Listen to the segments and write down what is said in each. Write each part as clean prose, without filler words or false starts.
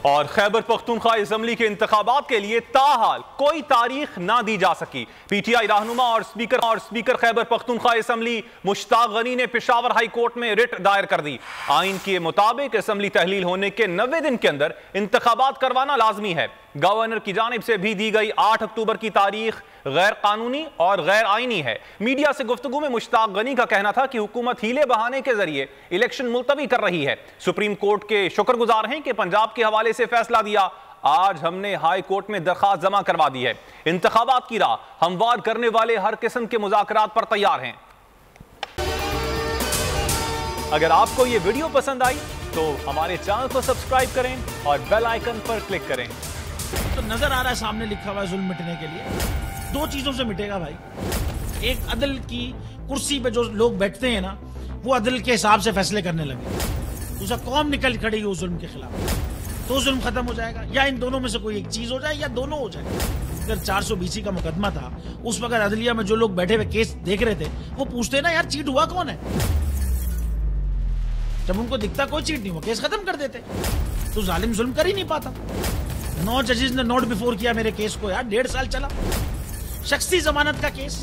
और खैबर पख्तूनख्वा असम्बली के इंतखाबात के लिए ताहाल कोई तारीख ना दी जा सकी। पीटीआई रहनुमा और स्पीकर खैबर पख्तूनख्वा असम्बली मुश्ताक गनी ने पेशावर हाई कोर्ट में रिट दायर कर दी। आइन के मुताबिक असम्बली तहलील होने के 90 दिन के अंदर इंतखाबात करवाना लाजमी है। गवर्नर की जानिब से भी दी गई 8 अक्टूबर की तारीख गैर कानूनी और गैर आईनी है। मीडिया से गुफ्तगू में मुश्ताक गनी का कहना था कि हुकूमत हीले बहाने के जरिए इलेक्शन मुलतवी कर रही है। सुप्रीम कोर्ट के शुक्रगुजार हैं कि पंजाब के हवाले से फैसला दिया। आज हमने हाई कोर्ट में दरखास्त जमा करवा दी है। इंतखाबात की राह हमवार करने वाले हर किस्म के मुज़ाकरात पर तैयार हैं। अगर आपको ये वीडियो पसंद आई तो हमारे चैनल को सब्सक्राइब करें और बेल आइकन पर क्लिक करें। तो नजर आ रहा है सामने लिखा हुआ है जुल्म मिटने के लिए 2 चीजों से मिटेगा भाई। एक, अदल की कुर्सी पे जो लोग बैठते हैं ना, वो अदल के हिसाब से फैसले करने लगे। दूसरा, कौम निकल खड़ेगी उस जुल्म के खिलाफ, तो जुल्म खत्म हो जाएगा। या इन दोनों में से कोई एक चीज हो जाए या दोनों हो जाए। अगर 420 का मुकदमा था, उस वक्त अदलिया में जो लोग बैठे हुए केस देख रहे थे, वो पूछते ना यार चीट हुआ कौन है। जब उनको दिखता कोई चीट नहीं, वो केस खत्म कर देते। तो जालिम जुल्म कर ही नहीं पाता। 9 जजेस ने नोट बिफोर किया मेरे केस को यार, 1.5 साल चला। शख्सी जमानत का केस,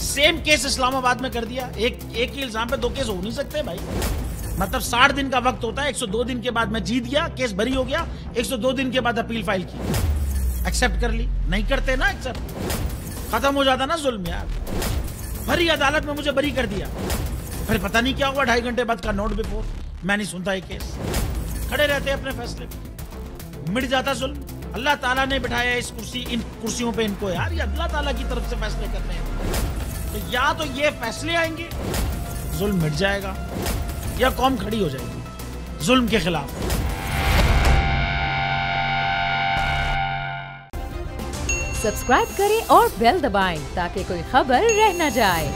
सेम केस इस्लामाबाद में कर दिया। एक ही इल्जाम पे 2 केस हो नहीं सकते भाई। मतलब 60 दिन का वक्त होता है। 102 दिन के बाद मैं जीत गया, केस बरी हो गया। 102 दिन के बाद अपील फाइल की, एक्सेप्ट कर ली। नहीं करते ना एक्सेप्ट, खत्म हो जाता ना जुल्म यार। भरी अदालत में मुझे बरी कर दिया, फिर पता नहीं क्या हुआ 2.5 घंटे बाद का नोट बिफोर। मैं नहीं सुनता ये केस, खड़े रहते अपने फैसले पे, मिट जाता जुल्म। अल्लाह ताला ने बिठाया इन कुर्सियों पे इनको यार, ये अल्लाह ताला की तरफ से फैसले करने हैं। तो या तो ये फैसले आएंगे, जुल्म मिट जाएगा, या कौम खड़ी हो जाएगी जुल्म के खिलाफ। सब्सक्राइब करें और बेल दबाएं ताकि कोई खबर रह न जाए।